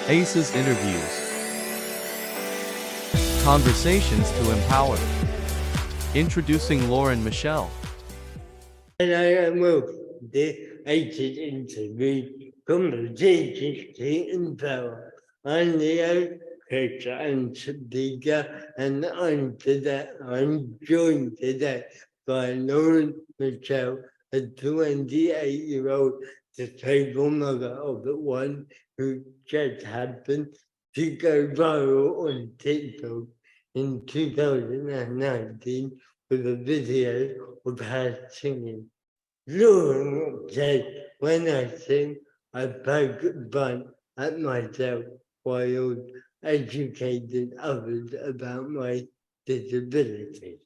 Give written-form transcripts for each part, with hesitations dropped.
ACES Interviews. Conversations to empower. Introducing Lauren Michelle. Hello and welcome to the ACES Interview Conversations to Empower. I'm Leo, coach and speaker, and I'm joined today by Lauren Michelle, a 28-year-old disabled mother of one who just happened to go viral on TikTok in 2019 with a video of her singing. Lauren said, when I sing, I poke fun at myself while educating others about my disability.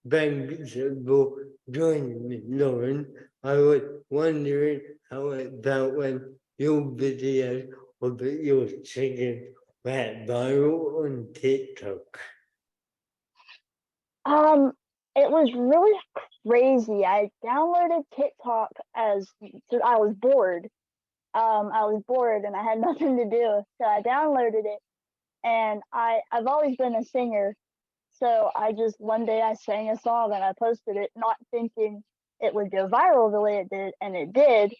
Thanks for joining me, Lauren. I was wondering how it felt when your video of your singing went viral on TikTok. It was really crazy. I downloaded TikTok so I was bored. I was bored and I had nothing to do, so I downloaded it. And I've always been a singer, so I just one day I sang a song and I posted it, not thinking it would go viral the way it did, and it did.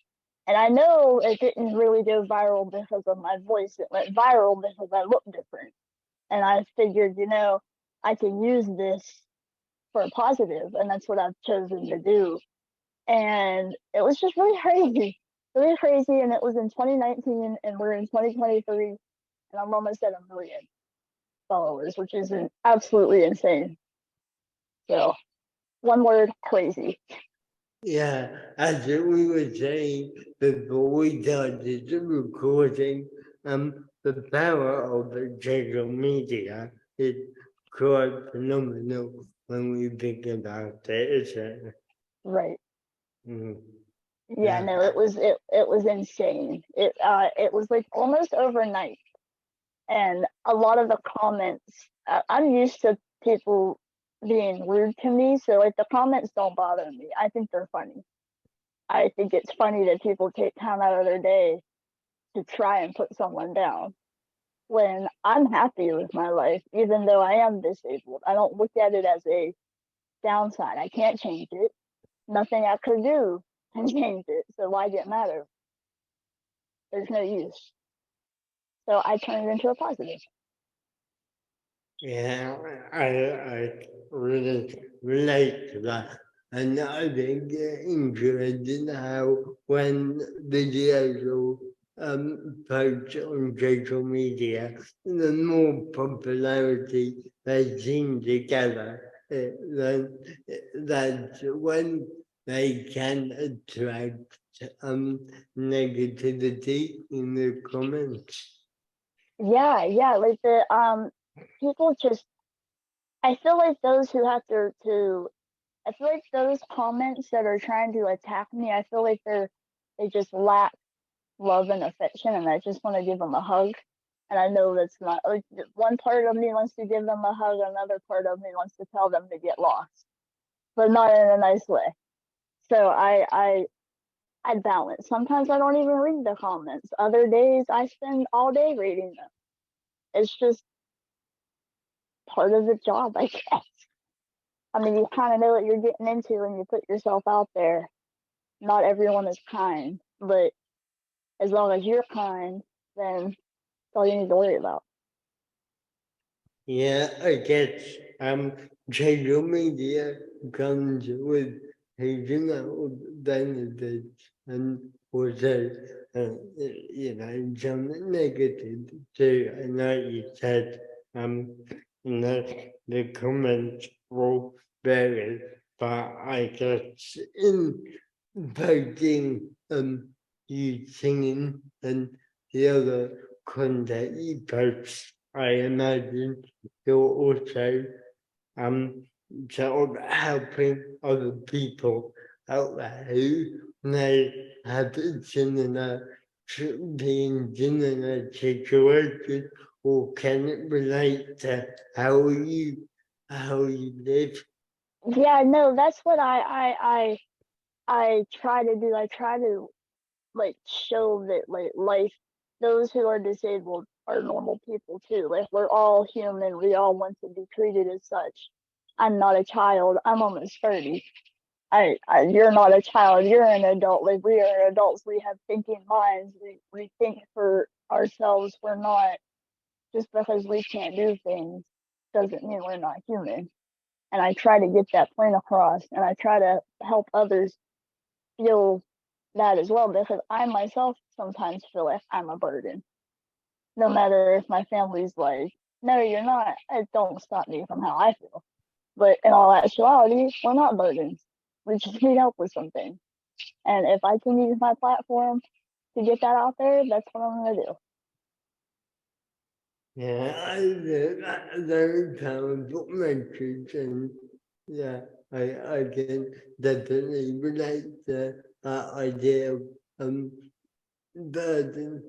And I know it didn't really go viral because of my voice. It went viral because I look different. And I figured, I can use this for a positive, and that's what I've chosen to do. And it was just really crazy, really crazy. And it was in 2019, and we're in 2023, and I'm almost at 1 million followers, which is absolutely insane. So, one word: crazy. Yeah, as we were saying before we started the recording, the power of the social media is quite phenomenal when we think about it, isn't it? Right. Mm. Yeah, no, it was insane. It was like almost overnight, and a lot of the comments. I'm used to people being rude to me, so like the comments don't bother me. I think they're funny. I think it's funny that people take time out of their day to try and put someone down when I'm happy with my life, even though I am disabled. I don't look at it as a downside. I can't change it. Nothing I could do can change it. So why get matter? There's no use. So I turn it into a positive. Yeah, I really relate to that. And I think interesting how when videos or posts on social media, the more popularity they seem to gather, then that's when they can attract negativity in the comments. Yeah, like the people just I feel like those who have to I feel like those comments that are trying to attack me, I feel like they just lack love and affection, and I just want to give them a hug. And I know that's not like one part of me wants to give them a hug, another part of me wants to tell them to get lost, but not in a nice way. So I balance. Sometimes I don't even read the comments. Other days I spend all day reading them. It's just part of the job, I guess. I mean, you kind of know what you're getting into when you put yourself out there. Not everyone is kind, but as long as you're kind, then that's all you need to worry about. Yeah, I guess social media comes with huge of benefits and also, some negative too. I know you said, the comments will vary, but I guess in voting, you singing and the other content you post, I imagine you're also um sort of helping other people out there who may have similar being similar situation or can relate to how you live. Yeah, no, that's what I try to do. I try to like show that like life. those who are disabled are normal people too. Like we're all human. We all want to be treated as such. I'm not a child. I'm almost 30. You're not a child. You're an adult. Like we are adults. We have thinking minds. We think for ourselves. We're not just because we can't do things doesn't mean we're not human. And I try to get that point across, and I try to help others feel that as well, because I myself sometimes feel like I'm a burden. No matter if my family's like, no, you're not, it don't stop me from how I feel. But in all actuality, we're not burdens. We just need help with something. And if I can use my platform to get that out there, that's what I'm gonna do. Yeah, I think that powerful message, and yeah, I can definitely relate to that idea of burden.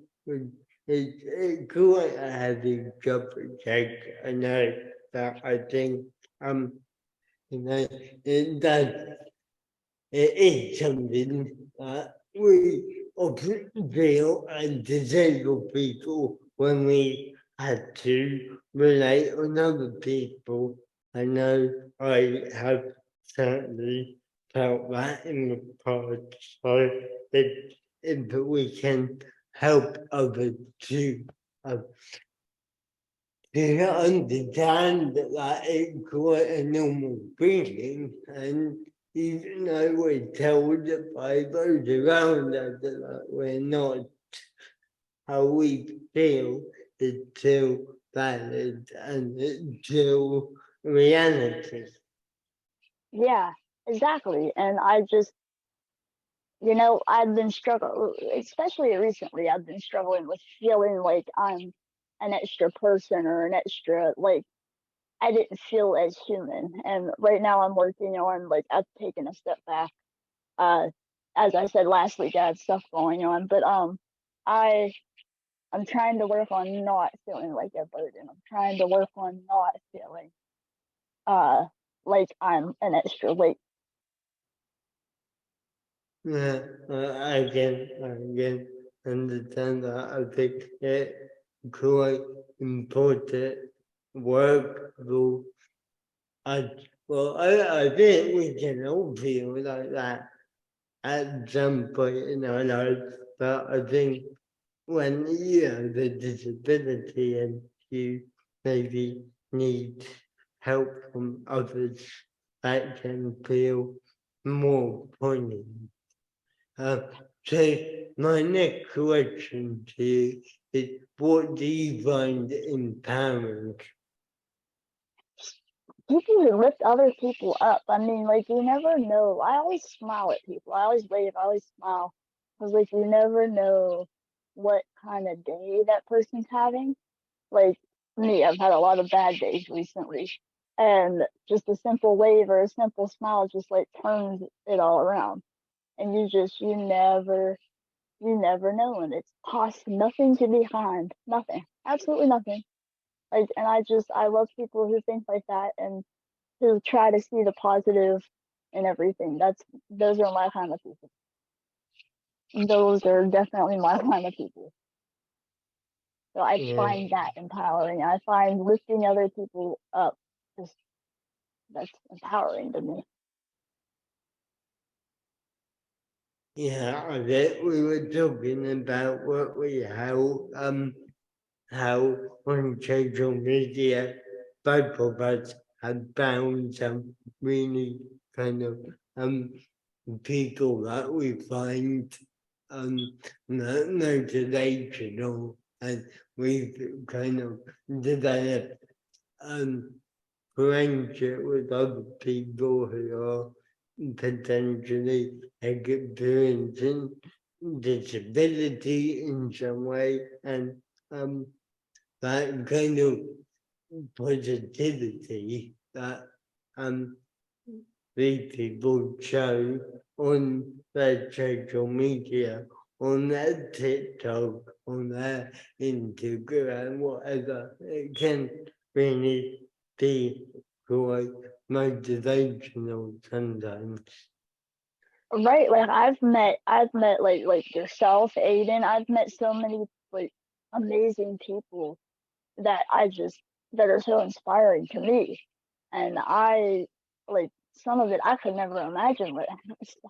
It's quite a heavy job to take. I know that. I think you know it does. It is something that we often feel as disabled people when we had to rely on other people. I know I have certainly felt that in the past. So if we can help others uh, to understand that it's quite a normal feeling, and even though we're told by those around us that we're not, how we feel is still valid and it's still reality. Yeah, exactly. And I've been struggling, especially recently, I've been struggling with feeling like I'm an extra person or an extra, like, I didn't feel as human. And right now I'm working on, like, I've taken a step back. Uh, as I said last week, I had stuff going on, but I I'm trying to work on not feeling like a burden. I'm trying to work on not feeling uh like I'm an extra weight. Yeah, I can understand that. I think it's quite important work though. I think we can all feel like that at some point in our lives, but I think when you have the disability and you maybe need help from others, that can feel more poignant. Uh, so my next question to you is, what do you find empowering? People who lift other people up. I mean, like, you never know. I always smile at people. I always wave. I always smile. Because, like, you never know what kind of day that person's having. Like me, I've had a lot of bad days recently. And just a simple wave or a simple smile just like turns it all around. And you never know. And it's costs nothing to be kind. Nothing. Absolutely nothing. Like, and I love people who think like that and who try to see the positive in everything. Those are my kind of people. Those are definitely my kind of people. So I Yeah. find that empowering. I find lifting other people up just that's empowering to me. Yeah, I bet we were talking about how on social media both of us have found some really kind of people that we find motivational, and we've kind of developed um friendship with other people who are potentially experiencing disability in some way, and um, that kind of positivity that um, these people show on their social media, on their TikTok, on their Instagram, whatever. It can really be quite motivational sometimes. Right, like I've met like yourself, Aiden. I've met so many like amazing people that that are so inspiring to me. And I like some of it I could never imagine what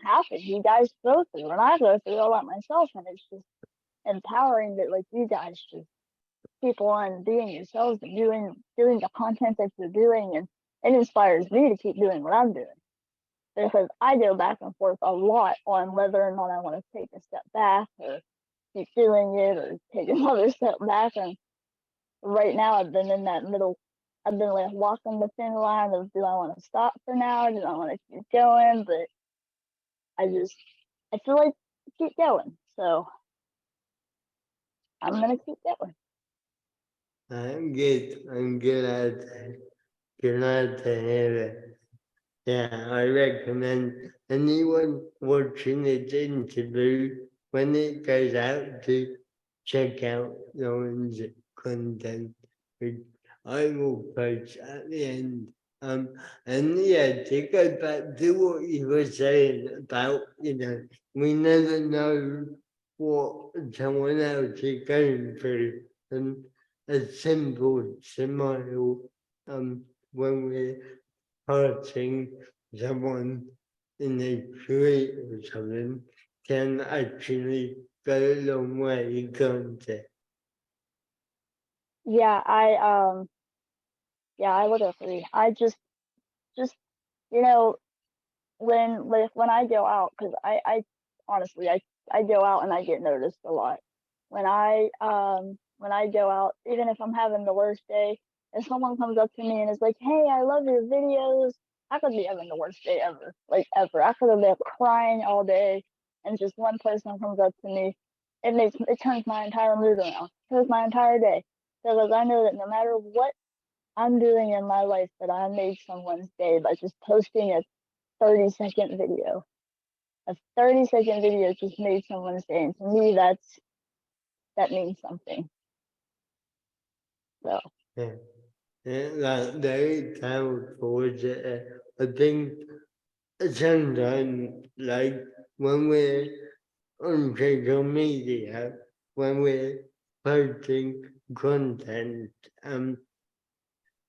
happened. You guys go through, and I go through all that myself, and it's just empowering that like you guys just keep on being yourselves and doing the content that you're doing, and it inspires me to keep doing what I'm doing because I go back and forth a lot on whether or not I want to take a step back or keep doing it or take another step back. And right now I've been in that middle. I've been like walking the thin line of do I want to stop for now? Do I want to keep going? But I feel like keep going. So I'm gonna keep going. I'm glad to hear it. Yeah, I recommend anyone watching this interview when it goes out to check out Lauren's content, which I will post at the end. And yeah, to go back to what you were saying about, we never know what someone else is going through, and a simple smile when we're hurting someone in the street or something can actually go a long way, can't it? Yeah, I would agree. I just you know when I go out because I honestly I go out and I get noticed a lot. When I go out, even if I'm having the worst day, if someone comes up to me and is like, "Hey, I love your videos," I could be having the worst day ever, like ever. I could have been crying all day, and just one person comes up to me, it turns my entire mood around, turns my entire day, because I know that no matter what I'm doing in my life, that I made someone's day by just posting a 30-second video. A 30-second video just made someone's day, and to me, that means something. So Yeah, that's very powerful. I think sometimes, like when we're on social media, when we're posting content,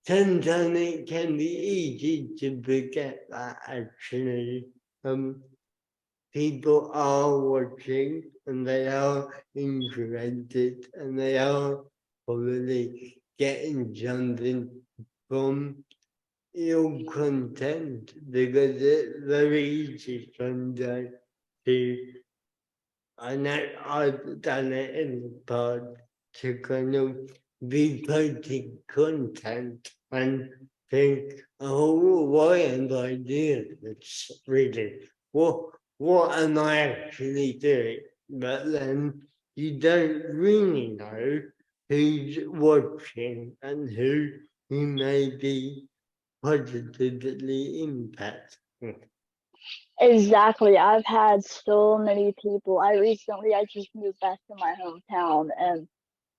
sometimes it can be easy to forget that actually people are watching and they are interested and they are probably getting something from your content because it's very easy sometimes to, I know I've done it in the past, to kind of be posting content and think, oh, why am I doing this really? What am I actually doing? But then you don't really know who's watching and who may be positively impacted. exactly, I've had so many people. I just moved back to my hometown, and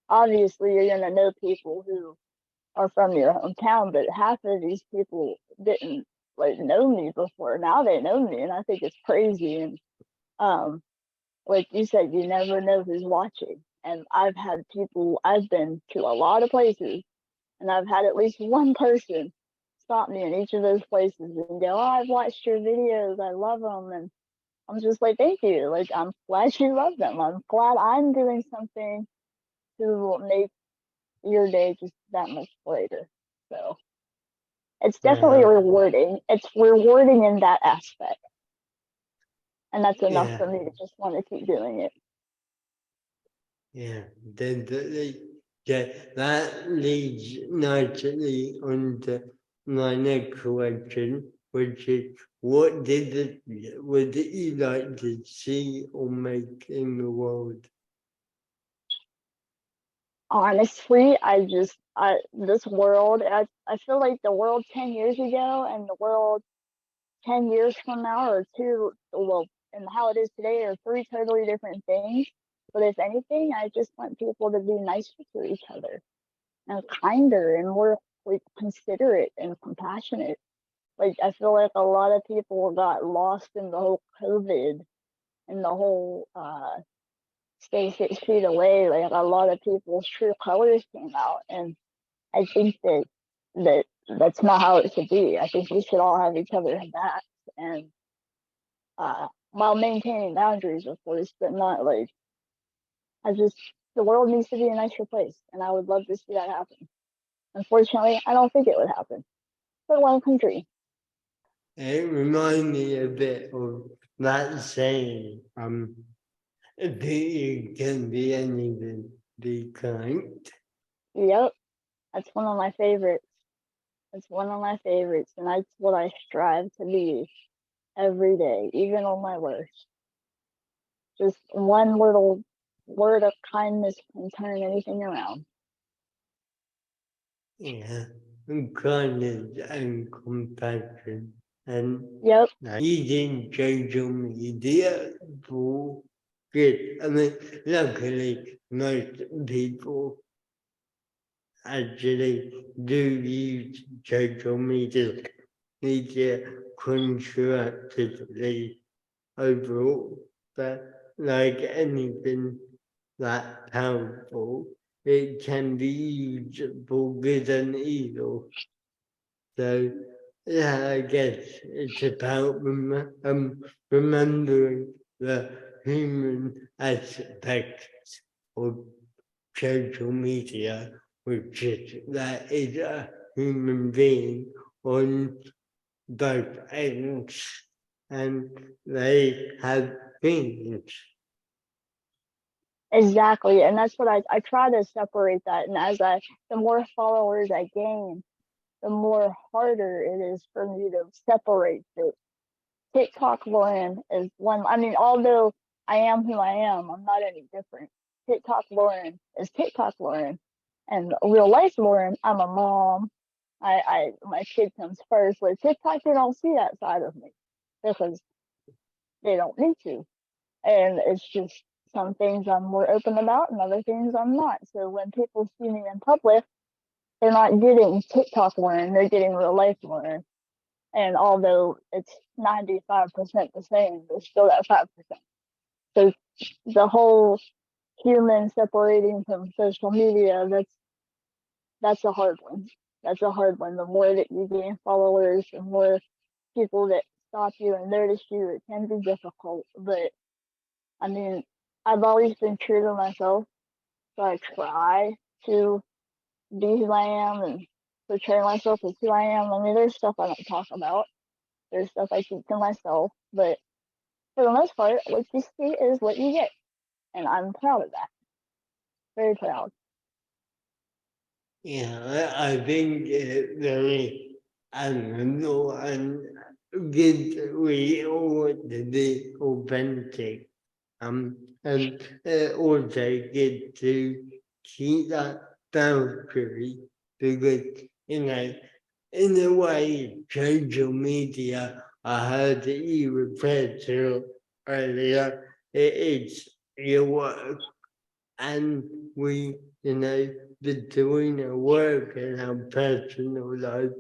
obviously you're gonna know people who are from your hometown, but half of these people didn't like know me before. Now they know me, and I think it's crazy. And um, like you said, you never know who's watching. And I've been to a lot of places, and I've had at least one person stop me in each of those places and go, "Oh, I've watched your videos. I love them." And I'm just like, "Thank you. Like, I'm glad you love them. I'm glad I'm doing something to make your day just that much brighter." So it's definitely Yeah, rewarding. It's rewarding in that aspect. And that's enough yeah. for me to just want to keep doing it. Yeah, definitely. Yeah, that leads nicely on to my next question, which is what did you like to see or make in the world? Honestly, this world, I feel like the world 10 years ago and the world 10 years from now are two, well, and how it is today are three totally different things. But if anything, I just want people to be nicer to each other and kinder and more like considerate and compassionate. Like I feel like a lot of people got lost in the whole COVID and the whole stay 6 feet away, like a lot of people's true colors came out. And I think that's not how it should be. I think we should all have each other's backs, and while maintaining boundaries, of course, but not like the world needs to be a nicer place, and I would love to see that happen. Unfortunately, I don't think it would happen. But one country. It reminds me a bit of that saying, you can be anything, be kind. Yep, that's one of my favorites. It's one of my favorites, and that's what I strive to be every day, even on my worst. Just one little word of kindness can turn anything around. Yeah, and kindness and compassion. And Yep, using social media for good. I mean, luckily, most people actually do use social media constructively overall, but like anything that powerful, it can be used for good and evil. So, yeah, I guess it's about remembering the human aspect of social media, which is that is a human being on both ends, and they have feelings. exactly. And that's what I try to separate that. And the more followers I gain, the more harder it is for me to separate it. TikTok Lauren is one. I mean, although I am who I am, I'm not any different. TikTok Lauren is TikTok Lauren, and real life Lauren, I'm a mom. My kid comes first. With TikTok, you don't see that side of me because they don't need to, and it's just some things I'm more open about, and other things I'm not. So when people see me in public, they're not getting TikTok Lauren; they're getting real life Lauren. And although it's 95% the same, there's still that 5%. So the whole human separating from social media, that's a hard one. That's a hard one. The more that you gain followers, the more people that stop you and notice you, it can be difficult. But I mean, I've always been true to myself. So I try to be who I am and portray myself as who I am. I mean, there's stuff I don't talk about. There's stuff I keep to myself, but for the most part, what you see is what you get. And I'm proud of that. Very proud. Yeah, I think it's very admirable and good we all want to be authentic. And also get to keep that boundary because, in a way, social media, I heard that you referred to earlier, it is your work, and we, between our work and our personal life,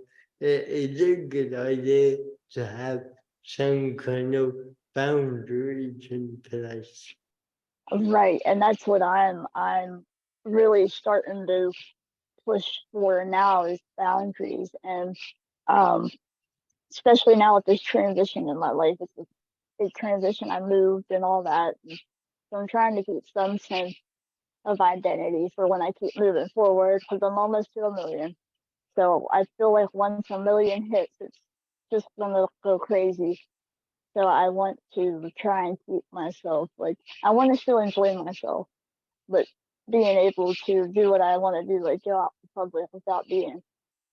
it is a good idea to have some kind of boundaries in place. Right. And that's what I'm really starting to push for now is boundaries. And um especially now with this transition in my life. It's a big transition. I moved and all that. And so I'm trying to keep some sense of identity for when I keep moving forward because I'm almost to 1 million. So I feel like once 1 million hits, it's just gonna go crazy. So I want to try and keep myself like I want to still enjoy myself, but being able to do what I want to do, like go out in public without being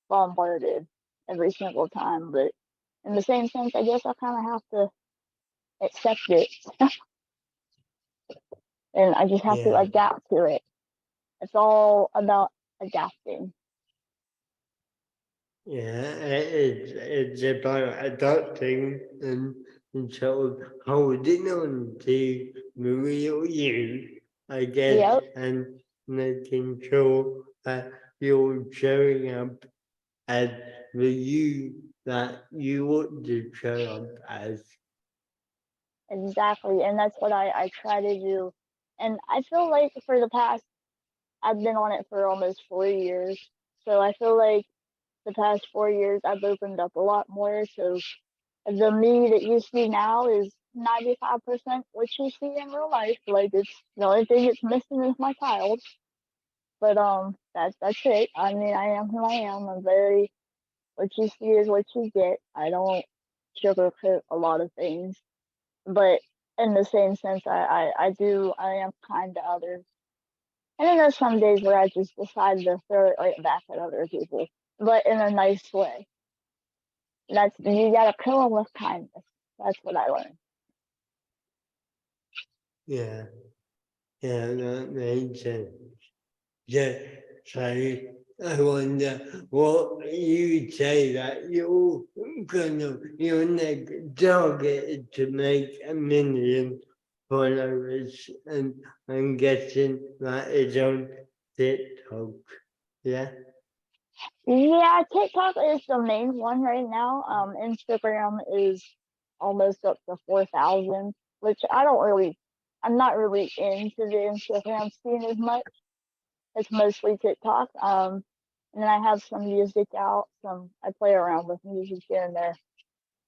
bombarded every single time. But in the same sense, I guess I kind of have to accept it, and I just have to Yeah. adapt to it. It's all about adapting. Yeah, it's about adopting and sort of holding on to the real you, I guess, Yep, and making sure that you're showing up as the you that you want to show up as. exactly, and that's what I try to do And I feel like for the past, I've been on it for almost 4 years. So I feel like the past 4 years I've opened up a lot more. So the me that you see now is 95% what you see in real life. Like it's the only thing it's missing is my child. But that's it. I mean, I am who I am. I'm very what you see is what you get. I don't sugarcoat a lot of things, but in the same sense, I am kind to others. And then there's some days where I just decide to throw it right back at other people, but in a nice way. That's you gotta kill them with kindness. That's what I learned. Yeah, yeah, that makes sense. Yeah, so I wonder what you say that your next target is to make 1 million followers, and I'm guessing that is on TikTok. Yeah. Yeah, TikTok is the main one right now. Instagram is almost up to 4,000, which I'm not really into the Instagram scene as much. It's mostly TikTok. And then I have some music out. I play around with music here and there.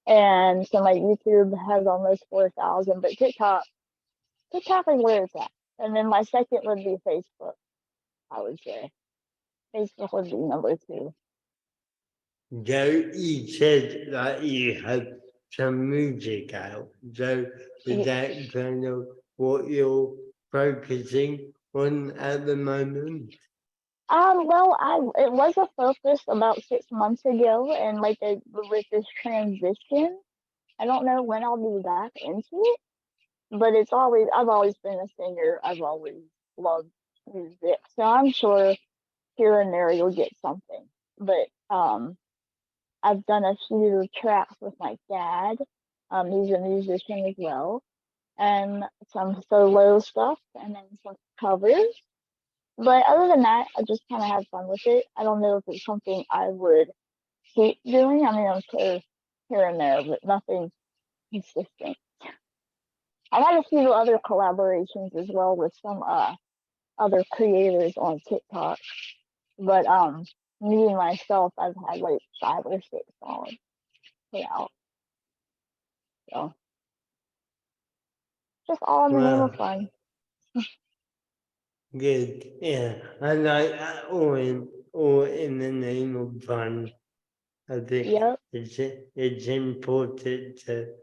And so my YouTube has almost 4,000, but TikTok is where it's at. And then my second would be Facebook, I would say. Facebook would be number two. Joe, you said that you had some music out. So is that kind of what you're focusing on at the moment? Well, it was a focus about 6 months ago, and with this transition, I don't know when I'll be back into it. But I've always been a singer. I've always loved music, so I'm sure here and there you'll get something. But I've done a few tracks with my dad. He's a musician as well, and some solo stuff, and then some covers. But other than that, I just kind of have fun with it. I don't know if it's something I would keep doing. I mean, I'm sure here and there, but nothing consistent. I've had a few other collaborations as well with some other creators on TikTok, but me and myself, I've had like 5 or 6 songs put out. So just all in the name of Well, fun. good. Yeah, I like that. All in the name of fun. I think Yep. it's important to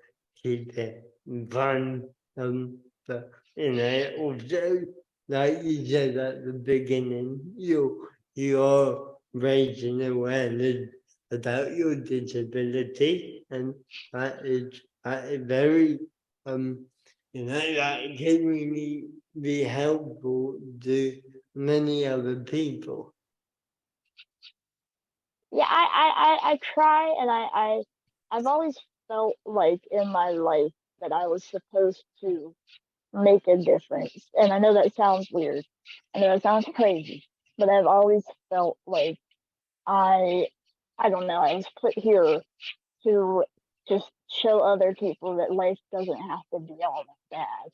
keep it fun. But also like you said at the beginning, you are raising awareness about your disability, and that is very that can really be helpful to many other people. Yeah, I try, and I've always felt like in my life that I was supposed to make a difference. And I know that sounds weird. I know that sounds crazy, but I've always felt like I I don't know, I was put here to just show other people that life doesn't have to be all that bad.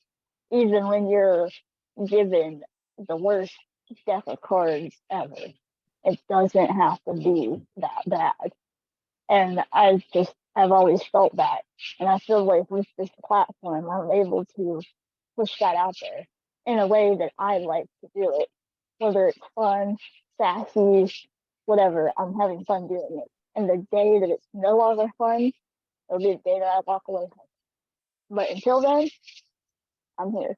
Even when you're given the worst deck of cards ever, it doesn't have to be that bad. And I've always felt that. And I feel like with this platform, I'm able to push that out there in a way that I like to do it. Whether it's fun, sassy, whatever, I'm having fun doing it. And the day that it's no longer fun, it'll be the day that I walk away from it. But until then, I'm here.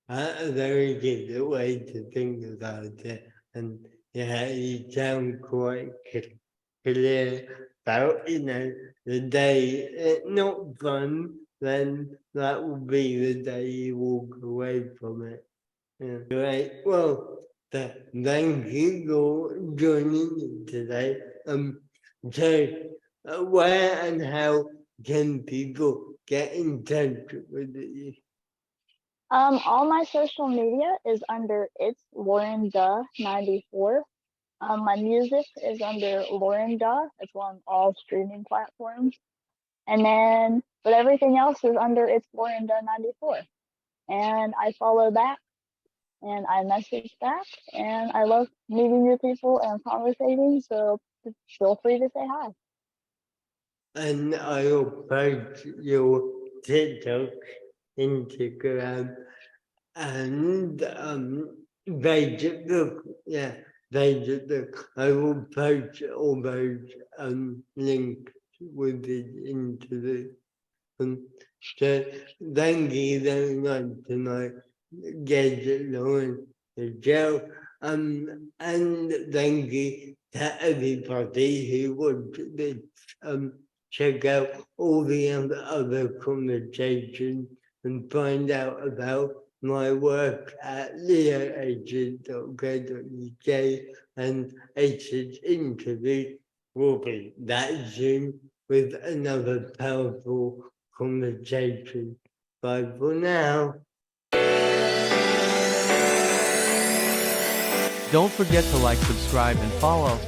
A very good way to think about it, and yeah, you sound quite clear about the day not fun. Then that will be the day you walk away from it. Yeah. Right. Well, thank you for joining me today. So where and how can people get in touch with you? All my social media is under It's Lauren Duh 94. My music is under Lauren Duh. It's on all streaming platforms. And then, but everything else is under It's Lauren Duh 94. and I follow back and I message back, and I love meeting new people and conversating. So feel free to say hi. And I'll post your TikTok, Instagram, and Facebook. Yeah, Facebook. I will post all those links with it into the so thank you very much tonight, Gadget Lauren, Joe, and thank you to everybody who wanted to check out all the other conversations and find out about my work at leoagent.co.uk, and Ace's interview will be that soon with another powerful conversation. Bye for now. Don't forget to like, subscribe, and follow.